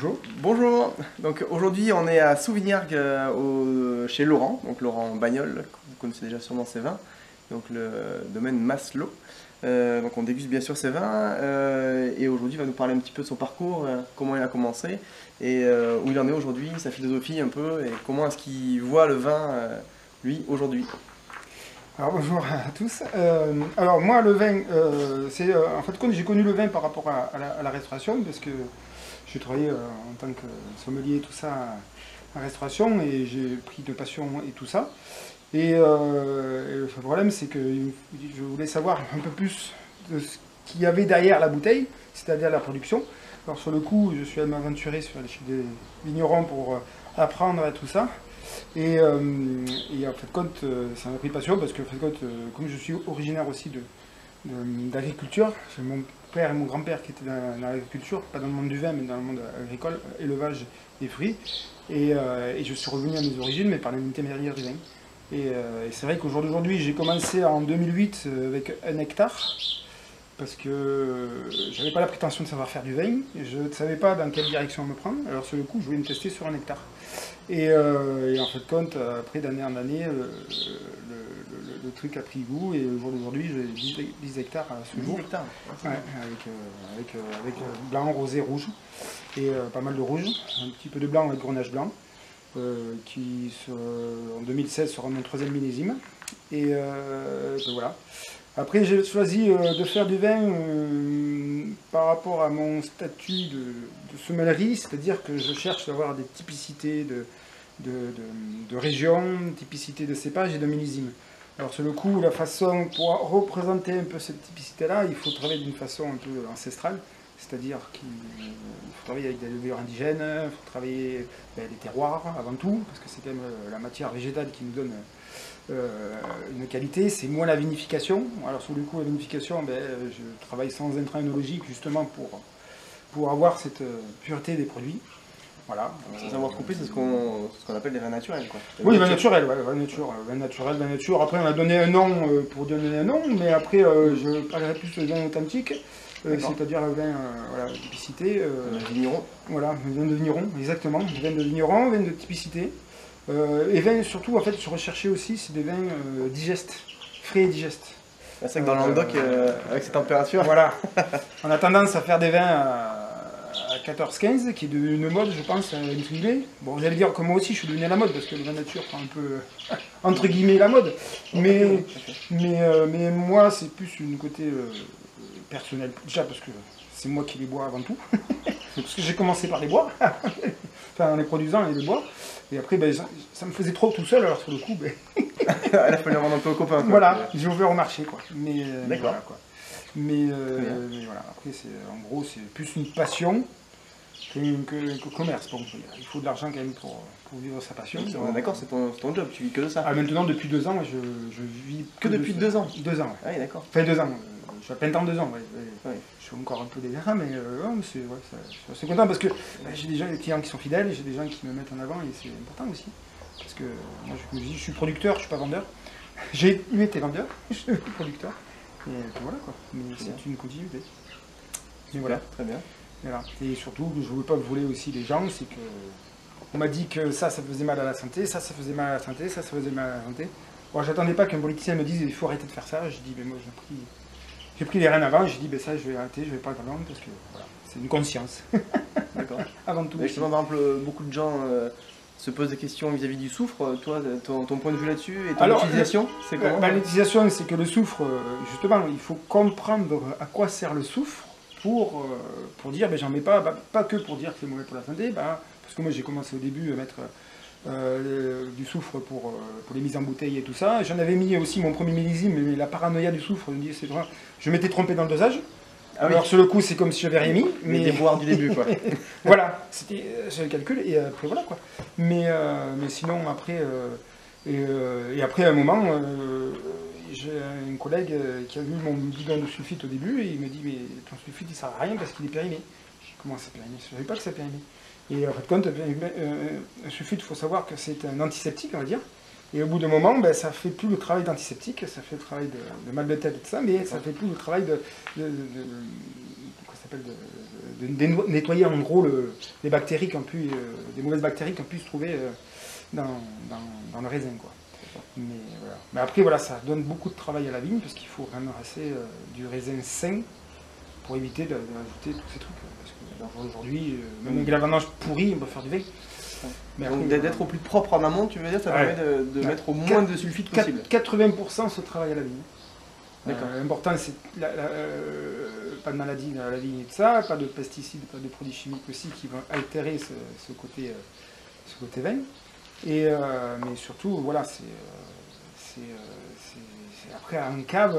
Bonjour. Bonjour, donc aujourd'hui on est à Souvignargues chez Laurent, donc Laurent Bagnol, que vous connaissez déjà sûrement ses vins, donc le domaine Masselot. Donc on déguste bien sûr ses vins et aujourd'hui il va nous parler un petit peu de son parcours, comment il a commencé et où il en est aujourd'hui, sa philosophie un peu et comment est-ce qu'il voit le vin lui aujourd'hui. Alors bonjour à tous. Alors moi le vin, c'est en fait quand j'ai connu le vin par rapport à la restauration parce que j'ai travaillé en tant que sommelier et tout ça en restauration et j'ai pris de passion et tout ça. Et le problème c'est que je voulais savoir un peu plus de ce qu'il y avait derrière la bouteille, c'est-à-dire la production. Alors sur le coup je suis allé m'aventurer chez des vignerons pour apprendre à tout ça. Et en fait, compte, ça m'a pris passion parce que, en fait, compte, comme je suis originaire aussi d'agriculture, j'ai mon père et mon grand-père qui étaient dans l'agriculture, pas dans le monde du vin, mais dans le monde agricole, élevage des fruits. Et je suis revenu à mes origines, mais par l'intermédiaire du vin. Et c'est vrai qu'au jour d'aujourd'hui, j'ai commencé en 2008 avec 1 hectare, parce que j'avais pas la prétention de savoir faire du vin, et je ne savais pas dans quelle direction me prendre. Alors sur le coup, je voulais me tester sur 1 hectare. Et en fait, compte, après d'année en année, le truc a pris goût et au jour d'aujourd'hui, j'ai 10 hectares à ce jour. 10 hectares. Ouais, avec blanc, rosé, rouge et pas mal de rouge, un petit peu de blanc avec grenache blanc, qui en 2016 sera mon 3e millésime. Et ben voilà. Après, j'ai choisi de faire du vin par rapport à mon statut de sommellerie, c'est-à-dire que je cherche à avoir des typicités de région, typicité de cépage et de millésime. Alors sur le coup, la façon pour représenter un peu cette typicité-là, il faut travailler d'une façon un peu ancestrale, c'est-à-dire qu'il faut travailler avec des levures indigènes, il faut travailler les terroirs avant tout, parce que c'est quand même la matière végétale qui nous donne une qualité, c'est moins la vinification. Alors sur le coup, la vinification, je travaille sans intrants œnologiques justement pour avoir cette pureté des produits. Voilà. Sans savoir couper, c'est ce qu'on appelle des vins naturels, quoi. Oui, vin naturel, ouais, vin naturel, vin nature. Après, on a donné un nom pour donner un nom, mais après, je parlerai plus de vin authentique, c'est-à-dire le vin voilà, de typicité. Vigneron. Voilà, vin de vigneron, exactement. Vin de vigneron, vin de typicité. Et vins, surtout, en fait, je recherchais aussi, c'est des vins digestes, frais et digestes. C'est vrai que dans le Languedoc, avec ces températures. Voilà. On a tendance à faire des vins à 14-15, qui est devenu une mode, je pense, à intriguer. Bon, vous allez dire que moi aussi, je suis devenu à la mode, parce que le vin nature prend un peu, entre guillemets, la mode. Mais moi, c'est plus une côté personnel. Déjà, parce que c'est moi qui les bois avant tout. Parce que j'ai commencé par les boire. Enfin, en les produisant et les boire. Et après, ça me faisait trop tout seul, alors sur le coup, Il a fallu en vendre un peu aux copains. Quoi. Voilà, j'ai ouvert au marché, quoi. Mais voilà, quoi. Mais voilà, après, en gros, c'est plus une passion que commerce. Bon, il faut de l'argent quand même pour vivre sa passion. D'accord, c'est ton job, tu vis que de ça. Ah, maintenant, depuis 2 ans, je vis que depuis 2 ans. 2 ans, ouais. Ah oui, d'accord. Enfin, 2 ans. Je suis à plein temps 2 ans, ouais. Oui. Je suis encore un peu délirant, mais je suis assez content parce que j'ai des clients qui sont fidèles, j'ai des gens qui me mettent en avant et c'est important aussi. Parce que moi, je me dis, je suis producteur, je suis pas vendeur. J'ai été vendeur, je suis producteur. Et puis voilà quoi, mais c'est une continuité. Et voilà, très bien. Voilà. Et surtout, je ne voulais pas voler aussi les gens, c'est que on m'a dit que ça faisait mal à la santé, ça faisait mal à la santé, ça faisait mal à la santé. Bon, j'attendais pas qu'un politicien me dise il faut arrêter de faire ça. J'ai dit, moi j'ai pris les rênes avant, j'ai dit ça je vais arrêter, je vais pas le vendre parce que voilà, c'est une conscience. D'accord. Avant tout. Mais justement, par exemple, beaucoup de gens se posent des questions vis-à-vis du soufre. Toi, ton point de vue là-dessus et ton utilisation, c'est comment l'utilisation, c'est que le soufre, justement, il faut comprendre à quoi sert le soufre pour dire, j'en mets pas que pour dire que c'est mauvais pour la santé, parce que moi j'ai commencé au début à mettre du soufre pour les mises en bouteille et tout ça. J'en avais mis aussi mon premier millésime, mais la paranoïa du soufre, je m'étais trompé dans le dosage. Ah alors sur le coup, c'est comme si j'avais rien mis. Mais des boires du début, quoi. Voilà, c'était le calcul, et après voilà, quoi. Mais sinon, après, et après, à un moment, j'ai un collègue qui a vu mon bidon de sulfite au début, et il me dit, mais ton sulfite, il sert à rien parce qu'il est périmé. Comment c'est périmé? Je ne savais pas que c'est périmé. Et en fait, compte, un sulfite, il faut savoir que c'est un antiseptique, on va dire. Et au bout d'un moment, ça fait plus le travail d'antiseptique, ça fait le travail de mal de tête et tout ça, mais ça fait plus le travail nettoyer en gros les bactéries qui ont pu, des mauvaises bactéries qui ont pu se trouver dans le raisin, quoi. Mais, voilà. Mais après, voilà, ça donne beaucoup de travail à la vigne parce qu'il faut ramasser du raisin sain pour éviter d'ajouter tous ces trucs. Parce que aujourd'hui, même avec la vendange pourrie, on peut faire du vin. Mais Donc après, d'être au plus propre en amont, tu veux dire, ça Ouais. permet de mettre au moins de sulfite possible. 80% se travaille à la vigne. D'accord. L'important, c'est pas de maladie à la vigne et tout ça, pas de pesticides, pas de produits chimiques aussi qui vont altérer ce côté vin. Mais surtout, voilà, après en cave,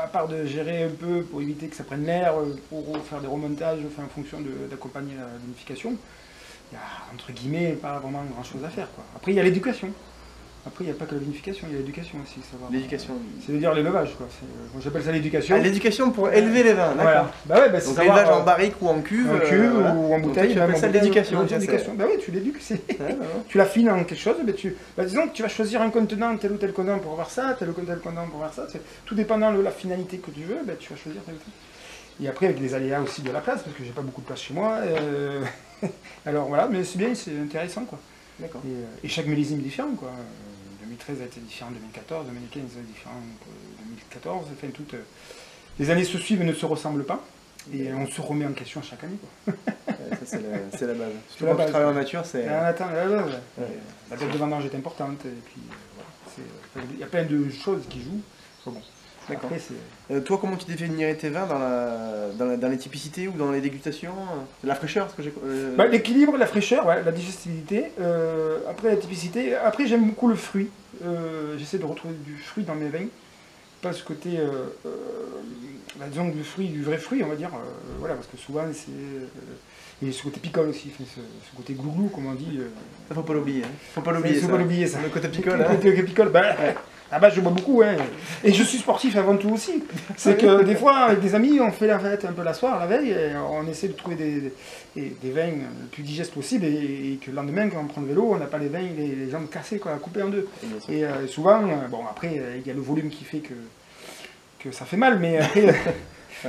à part de gérer un peu pour éviter que ça prenne l'air, pour faire des remontages, enfin, en fonction d'accompagner la vinification, il y a entre guillemets pas vraiment grand chose à faire, quoi. Après, il y a l'éducation. Après, il n'y a pas que la vinification, il y a l'éducation aussi. L'éducation. C'est-à-dire l'élevage, quoi. Moi, j'appelle ça l'éducation. Ah, l'éducation pour élever les vins, d'accord. Voilà. Bah ouais, bah, c'est Donc savoir, l'élevage en barrique ou en cuve. voilà. Ou en bouteille, tu même appelles en ça bouteille, l'éducation. ouais, tiens, l'éducation. Bah oui, tu l'éduques. Ouais. Tu l'affines en quelque chose. Disons que tu vas choisir un contenant, tel ou tel contenant pour avoir ça, tel ou tel contenant pour avoir ça. Tout dépendant de la finalité que tu veux, tu vas choisir tel ou tel. Et après, avec les aléas aussi de la place, parce que j'ai pas beaucoup de place chez moi. Alors voilà, mais c'est bien, c'est intéressant, quoi. D'accord. Et chaque millésime est différent, quoi. 2013 a été différent de 2014, 2015 a été différent de 2014. Enfin, les années se suivent et ne se ressemblent pas. Et on se remet en question chaque année, quoi. Ça, c'est la base. Surtout la quand base, tu travailles en ouais. nature, c'est... Attends, Ouais. la date de vendange est importante. Et puis, voilà, il y a plein de choses qui jouent. Bon. D'accord. Après, Toi, comment tu définirais tes vins dans les typicités ou dans les dégustations? La fraîcheur, ce que j'ai... l'équilibre, la fraîcheur, ouais, la digestibilité. Après, la typicité. Après, j'aime beaucoup le fruit. J'essaie de retrouver du fruit dans mes vins. Pas ce côté, disons, du vrai fruit, on va dire. Voilà, parce que souvent, et ce côté picole aussi, ce côté glouglou, comme on dit. Ça, faut pas l'oublier. Hein. Faut pas l'oublier, ça. Le côté picole. Le côté picole, ouais. Ah bah je bois beaucoup, hein. Et je suis sportif avant tout aussi. C'est que des fois, avec des amis, on fait la fête un peu la soir, la veille, et on essaie de trouver des vins le plus digestes possible, et que le lendemain, quand on prend le vélo, on n'a pas les vins, les jambes cassées, quoi, coupées en deux. Et souvent, bon après, il y a le volume qui fait que ça fait mal, mais ouais.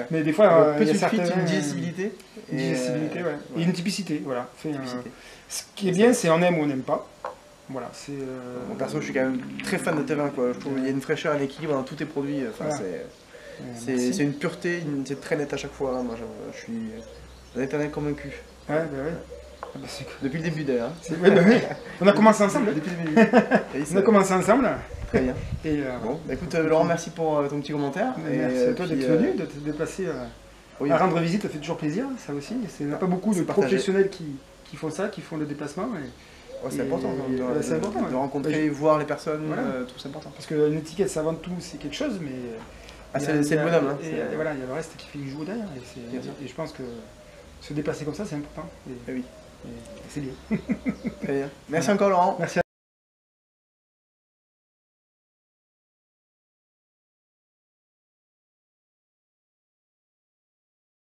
Mais des fois, il y a certains... une digestibilité. Une digestibilité, ouais. Ouais. Et une typicité, voilà. Typicité. Ce qui est bien, c'est on aime ou on n'aime pas. Voilà, c'est... Mon perso, je suis quand même très fan de tes vins, quoi. Je trouve qu'il y a une fraîcheur, un équilibre dans tous tes produits. Enfin, Voilà. c'est une pureté, c'est très net à chaque fois. Hein. Moi, je suis un éternel convaincu. Ouais, bah ouais. Ah bah, c'est cool. Depuis le début d'ailleurs. Ouais, bah oui. On a commencé ensemble. Depuis le début. On a commencé ensemble. Très bien. Et, Bon, bah, écoute, Laurent, merci pour ton petit commentaire. merci à toi d'être venu, de te déplacer oui, à rendre visite, ça fait toujours plaisir, ça aussi. Il n'y a pas beaucoup de professionnels qui font ça, qui font le déplacement. c'est important, c'est important, de rencontrer, voir les personnes, voilà. tout c'est important. Parce qu'une étiquette, ça avant tout, c'est quelque chose, mais... c'est le bonhomme. Hein, et voilà, il y a le reste qui fait jouer derrière. Et je pense que se déplacer comme ça, c'est important. Oui. Et c'est bien. Très bien. Merci encore, Laurent. Merci.